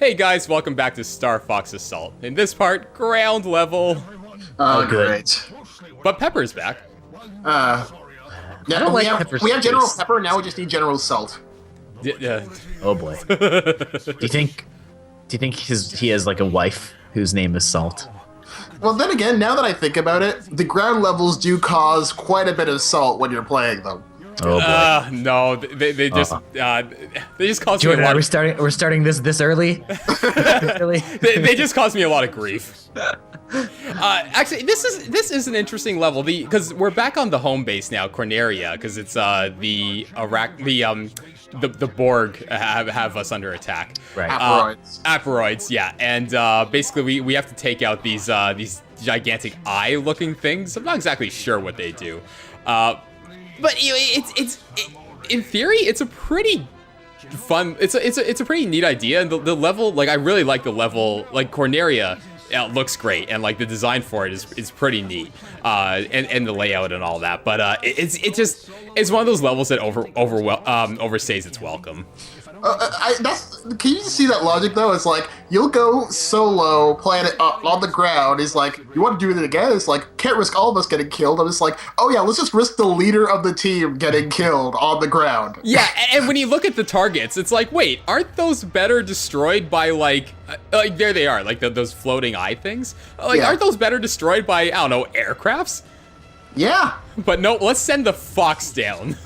Hey guys, welcome back to Star Fox Assault. In this part, ground level. Oh, great. But Pepper's back. Yeah, I don't like Pepper's we have General face. Pepper, now we just need General Salt. Yeah. Oh boy. Do you think he has like a wife whose name is Salt? Well, then again, now that I think about it, the ground levels do cause quite a bit of salt when you're playing them. Oh boy. No, they just caused me a Jordan, lot. we're starting this early? Really? They just caused me a lot of grief. Actually, this is an interesting level because we're back on the home base now, Corneria, because it's the Borg have us under attack. Right. Aperoids. Yeah, and basically we have to take out these gigantic eye-looking things. I'm not exactly sure what they do, but you know, it's in theory it's a pretty fun. It's a pretty neat idea, and the level, like I really like the level, like Corneria. It looks great, and like the design for it is pretty neat, and the layout and all that. But it's one of those levels that overstays its welcome. Can you see that logic though? It's like you'll go solo, playing it on the ground. It's like you want to do it again. It's like can't risk all of us getting killed. I'm just like, oh yeah, let's just risk the leader of the team getting killed on the ground. Yeah, and when you look at the targets, it's like, wait, aren't those better destroyed by like there they are, like those floating eye things? Like, Yeah. aren't those better destroyed by, I don't know, aircrafts? Yeah. But no, let's send the Fox down.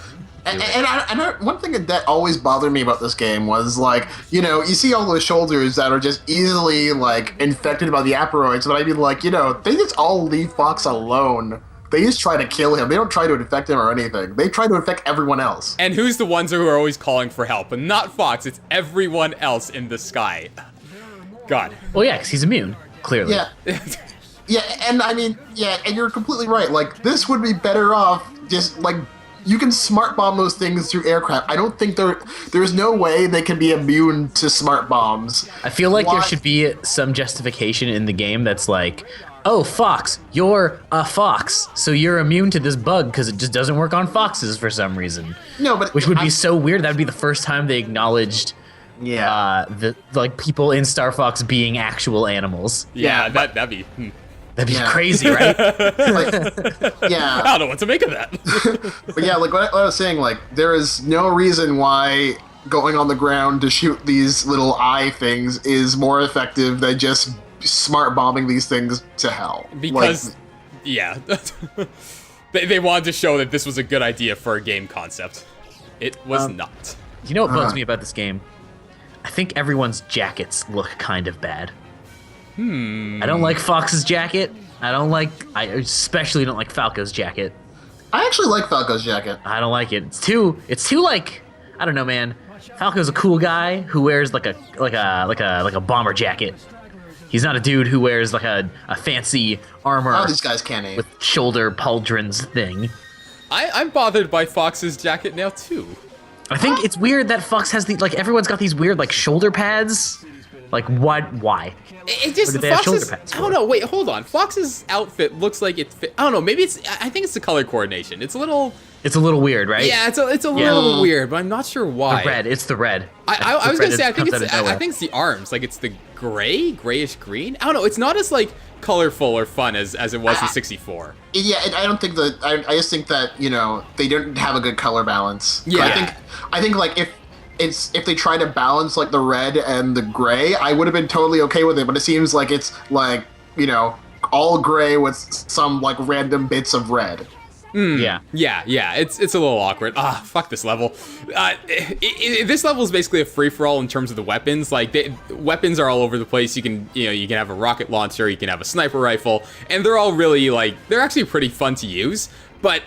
And one thing that always bothered me about this game was, like, you know, you see all those shoulders that are just easily, like, infected by the aperoids, but I mean, like, you know, they just all leave Fox alone. They just try to kill him. They don't try to infect him or anything. They try to infect everyone else. And who's the ones who are always calling for help? But not Fox, it's everyone else in the sky. God. Well, yeah, because he's immune, clearly. Yeah. Yeah, and I mean, yeah, and you're completely right. Like, this would be better off just, like, you can smart bomb those things through aircraft. I don't think there's no way they can be immune to smart bombs. I feel like there should be some justification in the game that's like, oh, Fox, you're a fox, so you're immune to this bug because it just doesn't work on foxes for some reason. No, but which would be so weird. That would be the first time they acknowledged the like people in Star Fox being actual animals. Yeah, that'd be... That'd be crazy, right? Yeah. I don't know what to make of that. But yeah, like what I was saying, like, there is no reason why going on the ground to shoot these little eye things is more effective than just smart bombing these things to hell. Because, yeah. They wanted to show that this was a good idea for a game concept. It was not. You know what bugs me about this game? I think everyone's jackets look kind of bad. I don't like Fox's jacket. I especially don't like Falco's jacket. I actually like Falco's jacket. I don't like it. It's too like, I don't know, man. Falco's a cool guy who wears like a bomber jacket. He's not a dude who wears like a fancy armor. Oh, these guys can't aim. With shoulder pauldrons thing. I'm bothered by Fox's jacket now too. I think it's weird that Fox has everyone's got these weird like shoulder pads. Like, why? It just, What do they have shoulder Fox's, pads I don't know, wait, hold on. Fox's outfit looks like it fit, I don't know, maybe I think it's the color coordination. It's a little weird, right? Yeah, it's a little weird, but I'm not sure why. It's the red. I was gonna say, I think it's the arms, like it's the grayish green. I don't know, it's not as like colorful or fun as it was in 64. Yeah, I don't think that, I just think that, you know, they didn't have a good color balance. Yeah. I think like if they try to balance like the red and the gray, I would have been totally okay with it, but it seems like it's like, you know, all gray with some like random bits of red. Yeah, it's a little awkward. Fuck this level. This level is basically a free-for-all in terms of the weapons. Like, weapons are all over the place. You can have a rocket launcher, you can have a sniper rifle, and they're all really, like, they're actually pretty fun to use, but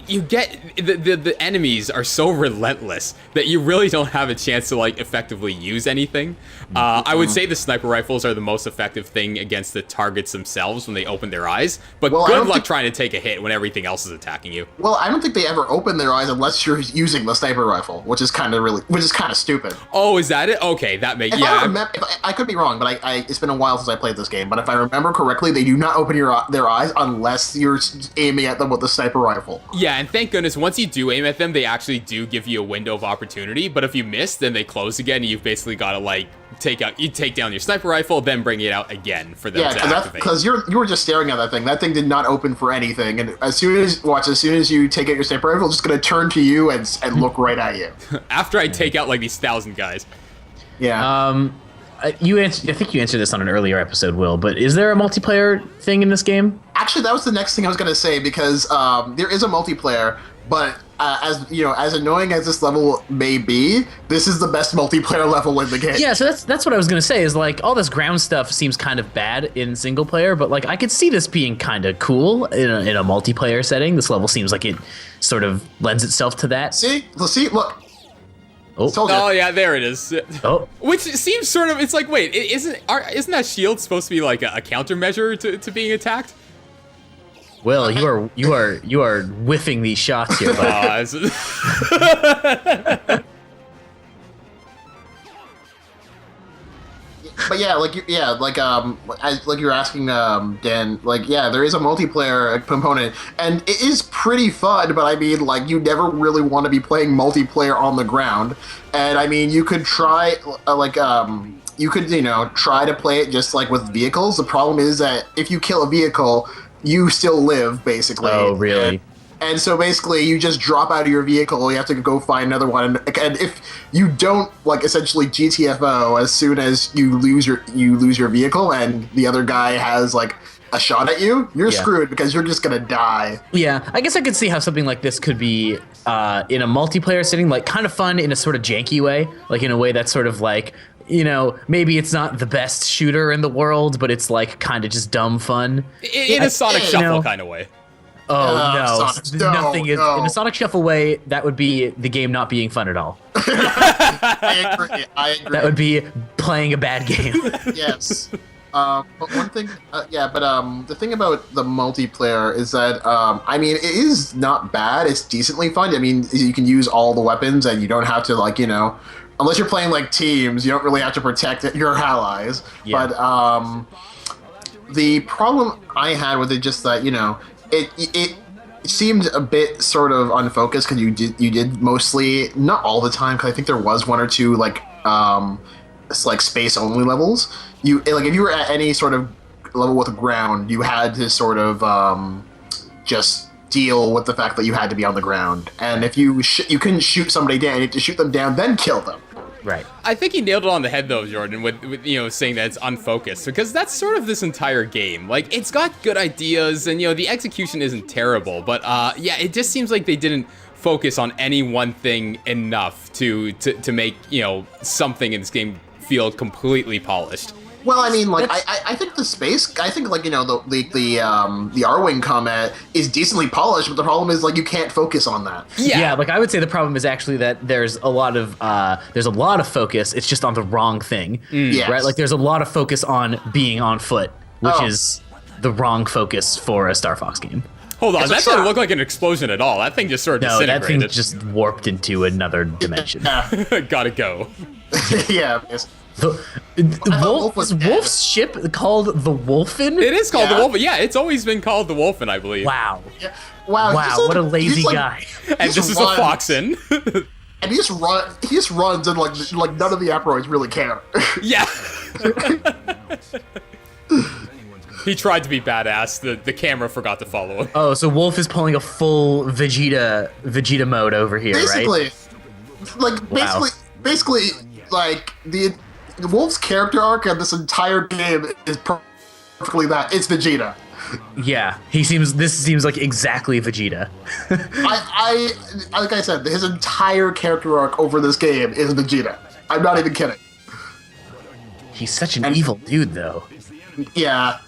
you get the enemies are so relentless that you really don't have a chance to like effectively use anything. I would say the sniper rifles are the most effective thing against the targets themselves when they open their eyes, but good luck trying to take a hit when everything else is attacking you. Well, I don't think they ever open their eyes unless you're using the sniper rifle, which is kind of stupid. Oh, is that it? Okay, that makes I could be wrong, but it's been a while since I played this game. But if I remember correctly, they do not open their eyes unless you're aiming at them with the sniper rifle. Yeah, and thank goodness, once you do aim at them, they actually do give you a window of opportunity, but if you miss, then they close again, and you've basically got to, like, take down your sniper rifle, then bring it out again for them to activate. Because you were just staring at that thing. That thing did not open for anything, and as soon as you take out your sniper rifle, it's just going to turn to you and look right at you. After I take out, like, these 1,000 guys. Yeah. I think you answered this on an earlier episode, Will, but is there a multiplayer thing in this game? Actually, that was the next thing I was going to say, because there is a multiplayer, but as annoying as this level may be, this is the best multiplayer level in the game. Yeah, so that's what I was going to say, is like all this ground stuff seems kind of bad in single player, but like I could see this being kind of cool in a multiplayer setting. This level seems like it sort of lends itself to that. See, look. Oh yeah, there it is. Oh, which seems sort of, it's like, wait, isn't that shield supposed to be like a countermeasure to being attacked? Will, you are whiffing these shots here, bud. But yeah, like you're asking, Dan, like, yeah, there is a multiplayer component, and it is pretty fun. But I mean, like, you never really want to be playing multiplayer on the ground. And I mean, you could try, try to play it just like with vehicles. The problem is that if you kill a vehicle, you still live, basically. Oh, really? And so basically, you just drop out of your vehicle. You have to go find another one. And if you don't, like, essentially GTFO, as soon as you lose your vehicle, and the other guy has like a shot at you, you're screwed, because you're just gonna die. Yeah, I guess I could see how something like this could be in a multiplayer setting, like kind of fun in a sort of janky way, like in a way that's sort of like, you know, maybe it's not the best shooter in the world, but it's like kind of just dumb fun in a Sonic Shuffle kind of way. Oh, no. Nothing is no. in a Sonic Shuffle way. That would be the game not being fun at all. I agree. That would be playing a bad game. Yes. But one thing, the thing about the multiplayer is that, I mean, it is not bad. It's decently fun. I mean, you can use all the weapons, and you don't have to, like, unless you're playing like teams, you don't really have to protect your allies. Yeah. But the problem I had with it, just that, it seemed a bit sort of unfocused, because you did mostly, not all the time, because I think there was one or two like space only levels. If you were at any sort of level with the ground, you had to sort of just deal with the fact that you had to be on the ground, and if you couldn't shoot somebody down, you had to shoot them down, then kill them. Right. I think he nailed it on the head, though, Jordan, with saying that it's unfocused, because that's sort of this entire game. Like, it's got good ideas, and the execution isn't terrible, but yeah, it just seems like they didn't focus on any one thing enough to make something in this game feel completely polished. Well, I mean, like, I think the space, I think, like, the R-Wing combat is decently polished, but the problem is, like, you can't focus on that. Yeah, like, I would say the problem is actually that there's a lot of focus, it's just on the wrong thing, Yes. right? Like, there's a lot of focus on being on foot, which is the wrong focus for a Star Fox game. Hold on, that didn't look like an explosion at all. That thing just sort of disintegrated. No, that thing just warped into another dimension. Gotta go. Yeah. Is Wolf's ship called the Wolfen? It is called the Wolfen. Yeah, it's always been called the Wolfen, I believe. Wow. Yeah. Wow, what a lazy guy. And this is a Foxen. And he just runs, and like none of the Aperoids really care. Yeah. He tried to be badass. The camera forgot to follow him. Oh, so Wolf is pulling a full Vegeta mode over here, basically, right? Basically, like the Wolf's character arc in this entire game is perfectly that. It's Vegeta. Yeah, this seems like exactly Vegeta. I like I said, his entire character arc over this game is Vegeta. I'm not even kidding. He's such an evil dude, though. Yeah.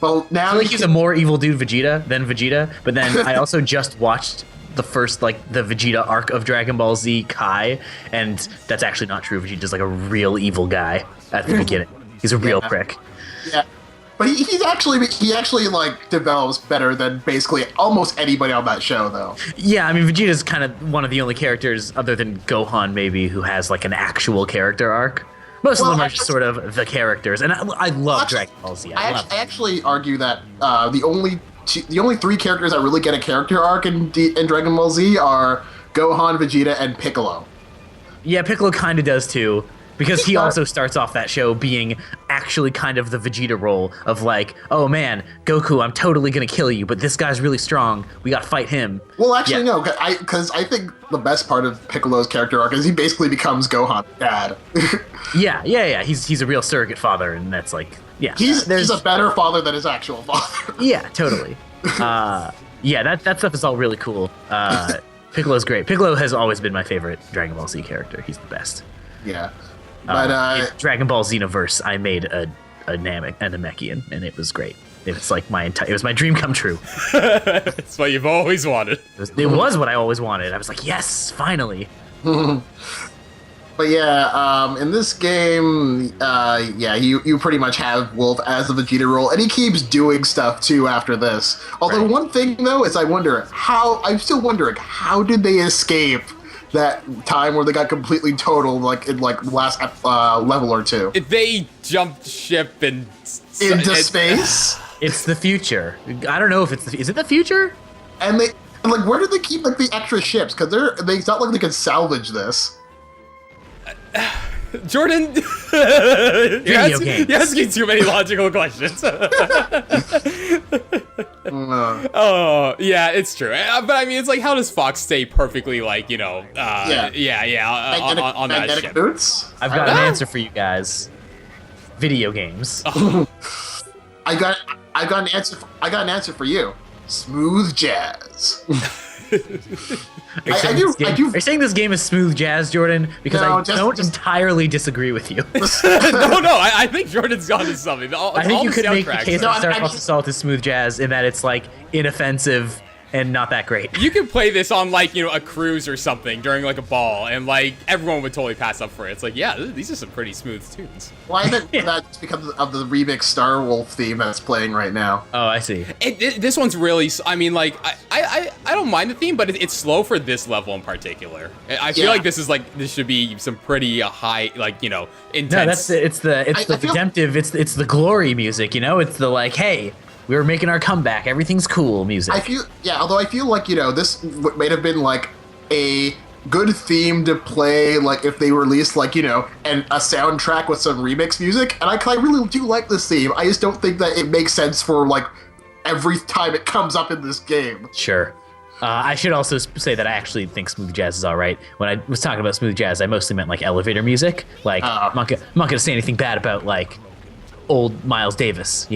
Well, now I feel like he's a more evil dude than Vegeta, but then I also just watched the first, the Vegeta arc of Dragon Ball Z Kai, and that's actually not true. Vegeta's like a real evil guy at the beginning. He's a real prick. Yeah. But he actually like develops better than basically almost anybody on that show, though. Yeah, I mean, Vegeta's kind of one of the only characters, other than Gohan maybe, who has like an actual character arc. Most of them are just sort of the characters, and I love Dragon Ball Z. I actually argue that the only the only three characters that really get a character arc in Dragon Ball Z are Gohan, Vegeta, and Piccolo. Yeah, Piccolo kind of does too, because he also starts off that show being actually kind of the Vegeta role of like, oh man, Goku, I'm totally gonna kill you, but this guy's really strong. We gotta fight him. Well, actually, no, because I think the best part of Piccolo's character arc is he basically becomes Gohan's dad. Yeah. He's a real surrogate father, and that's like, yeah. He's a better father than his actual father. Yeah, totally. Yeah, that stuff is all really cool. Piccolo's great. Piccolo has always been my favorite Dragon Ball Z character. He's the best. Yeah. But in Dragon Ball Xenoverse, I made a Namekian, and it was great. It was like it was my dream come true. It's what you've always wanted. It was what I always wanted. I was like, yes, finally. But yeah, in this game, you pretty much have Wolf as the Vegeta role, and he keeps doing stuff too after this. Although one thing though is I'm still wondering how did they escape that time where they got completely total in the last level or two? They jumped ship and into space. It's the future. I don't know if is it the future? And where did they keep the extra ships? Because it's not like they could salvage this. Jordan, you're asking too many logical questions. Oh, yeah, it's true. But I mean, it's like, how does Fox stay perfectly on that ship? Boots? I've got an answer for you guys. Video games. I got an answer for you. Smooth jazz. Are you saying this game is smooth jazz, Jordan? Because I don't entirely disagree with you. No, I think Jordan's gone to something. I think you could make the case that Star Fox Assault is smooth jazz in that it's like inoffensive and not that great. You could play this on a cruise or something during a ball, and everyone would totally pass up for it. It's like, yeah, these are some pretty smooth tunes. Well, I think that's because of the remix Star Wolf theme that's playing right now. Oh, I see. This one's really, I mean, I don't mind the theme, but it's slow for this level in particular. I feel like this should be some pretty high, intense. No, it's the redemptive, it's the glory music, It's the hey, we were making our comeback. Everything's cool music. Although I feel like, this might have been a good theme to play if they released a soundtrack with some remix music. And I really do like this theme. I just don't think that it makes sense for every time it comes up in this game. Sure. I should also say that I actually think smooth jazz is all right. When I was talking about smooth jazz, I mostly meant elevator music. I'm not gonna say anything bad about old Miles Davis,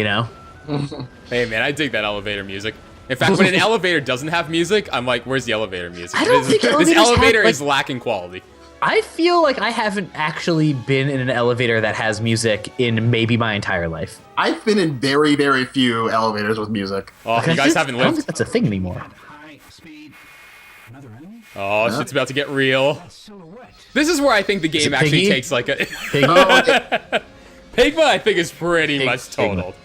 Hey man, I dig that elevator music. In fact, when an elevator doesn't have music, I'm like, where's the elevator music? I don't think this elevator is lacking quality. I feel like I haven't actually been in an elevator that has music in maybe my entire life. I've been in very, very few elevators with music. Oh, you guys haven't lived? I don't think that's a thing anymore. Oh, shit's about to get real. This is where I think the game actually takes a... Pigma? Pigma, I think, is pretty much totaled.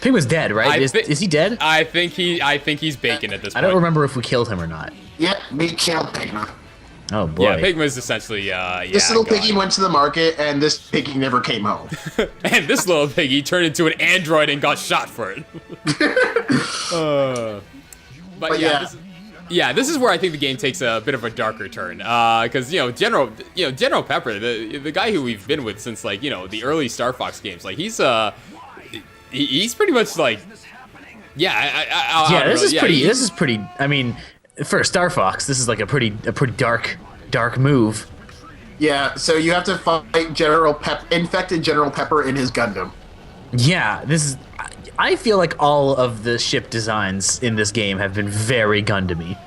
Pigma's dead, right? Is he dead? I think he's bacon at this point. I don't remember if we killed him or not. Yeah, we killed Pigma. Oh boy. Yeah, Pigma's essentially this little piggy went to the market, and this piggy never came home. And this little piggy turned into an android and got shot for it. But yeah, this is where I think the game takes a bit of a darker turn, because General Pepper, the guy who we've been with since the early Star Fox games, he's pretty much this is pretty. I mean, for Star Fox, this is a pretty dark move. Yeah, so you have to fight infected General Pepper in his Gundam. Yeah, I feel like all of the ship designs in this game have been very Gundam-y.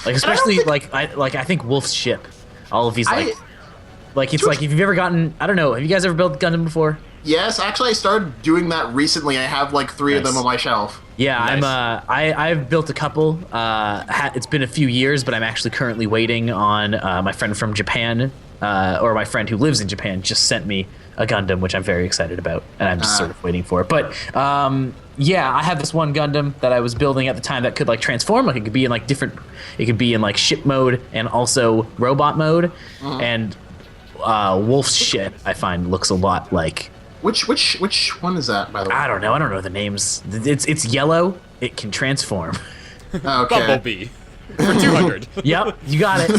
Especially I think Wolf's ship. All of these if you've ever gotten, I don't know, have you guys ever built Gundam before? Yes, actually I started doing that recently. I have 3 of them on my shelf. Yeah, nice. I've built a couple. It's been a few years, but I'm actually currently waiting on my friend from Japan, or my friend who lives in Japan just sent me a Gundam, which I'm very excited about, and I'm just sort of waiting for it. But I have this one Gundam that I was building at the time that could transform. It could be in different. It could be in ship mode and also robot mode. And Wolf's ship I find looks a lot like. Which one is that, by the way? I don't know the names. It's yellow it can transform. Okay. Bumblebee for 200. Yep, you got it.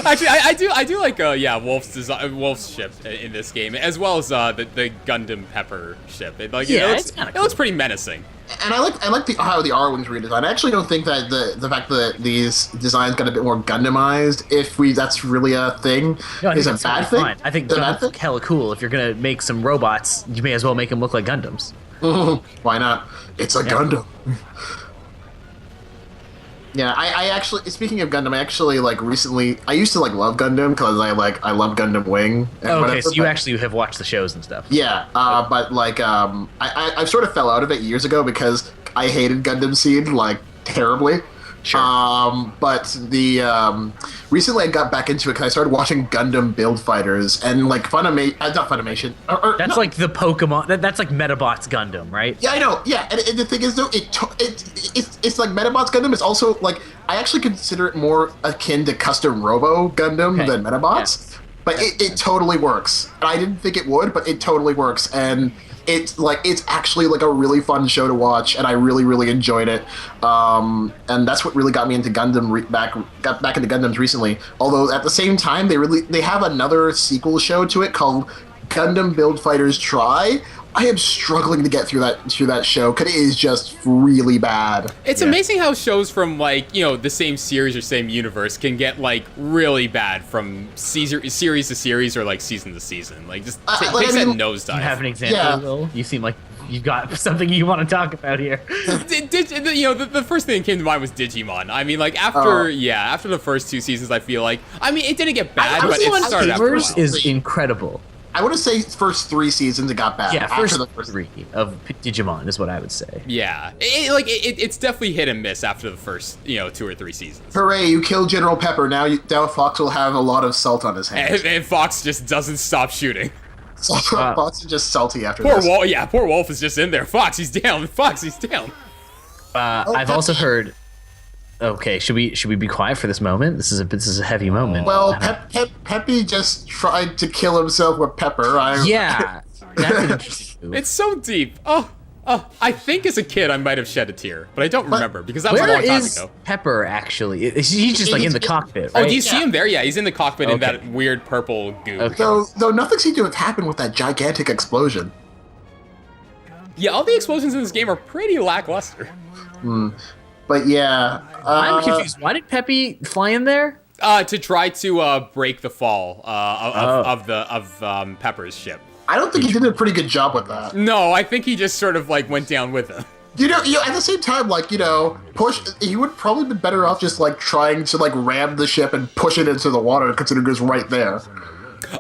Actually, I do like Wolf's ship in this game, as well as the Gundam Pepper ship. It looks pretty menacing. And I like how the R-Wings redesigned. I actually don't think that the fact that these designs got a bit more Gundamized, that's really a thing, is a bad thing. Fine. I think Gundams look hella cool. If you're gonna make some robots, you may as well make them look like Gundams. Why not? It's a Gundam. Yeah, I actually, speaking of Gundam, I actually recently, I used to love Gundam because I love Gundam Wing. And okay, so you actually have watched the shows and stuff. Yeah, but I sort of fell out of it years ago because I hated Gundam Seed terribly. Sure. But recently I got back into it because I started watching Gundam Build Fighters and not Funimation. That's like the Pokemon. That's like Metabots Gundam, right? Yeah, I know. Yeah, and the thing is though, it's like Metabots Gundam. It's also I actually consider it more akin to Custom Robo Gundam than Metabots. Yeah. But it totally works. And I didn't think it would, but it totally works. And it's actually a really fun show to watch, and I really, really enjoyed it. And that's what really got me into Gundam got back into Gundams recently. Although at the same time, they have another sequel show to it called Gundam Build Fighters Try. I am struggling to get through that show because it is just really bad. It's amazing how shows from the same series or same universe can get really bad from series to series or season to season. Takes that nosedive. You have an example, Will? You seem like you've got something you want to talk about here. The first thing that came to mind was Digimon. I mean, after the first 2 seasons, I feel it didn't get bad, but it started after a while. Is incredible. I would say first 3 seasons it got bad. Yeah, first 3 of Digimon is what I would say. Yeah, it's definitely hit and miss after the first 2 or 3 seasons. Hooray! You killed General Pepper. Now Fox will have a lot of salt on his hands. And Fox just doesn't stop shooting. Fox is just salty after this. Poor Wolf is just in there. Fox, he's down. Fox, he's down. I've also heard. Okay, should we be quiet for this moment? This is a heavy moment. Well, Peppy just tried to kill himself with pepper. Yeah, that's an interesting move. It's so deep. Oh, I think as a kid I might have shed a tear, but I don't remember because that was a long time ago. Where is Pepper actually? He's just in the cockpit, right? Oh, do you see him there? Yeah, he's in the cockpit in that weird purple goo. Okay. Though nothing seemed to have happened with that gigantic explosion. Yeah, all the explosions in this game are pretty lackluster. But yeah, I'm confused. Why did Peppy fly in there? To try to break the fall of Pepper's ship. I don't think he did a pretty good job with that. No, I think he just sort of went down with him. At the same time, push. He would probably be better off just trying to ram the ship and push it into the water, considering it was right there.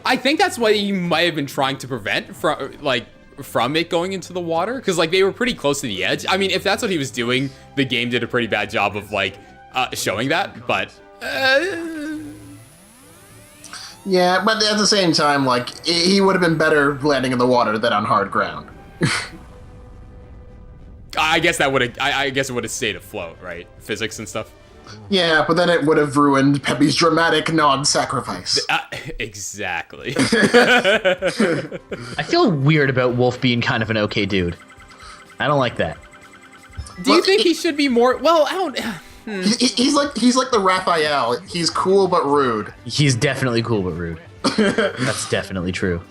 I think that's what he might have been trying to prevent from it going into the water, because they were pretty close to the edge. I mean, if that's what he was doing, the game did a pretty bad job of showing that. But yeah, but at the same time, he would have been better landing in the water than on hard ground. I guess that would have. I guess it would have stayed afloat, right? Physics and stuff. Yeah, but then it would have ruined Peppy's dramatic non-sacrifice. Exactly. I feel weird about Wolf being kind of an okay dude. I don't like that. Do you think he should be more? Well, I don't. He's like the Raphael. He's cool but rude. He's definitely cool but rude. That's definitely true.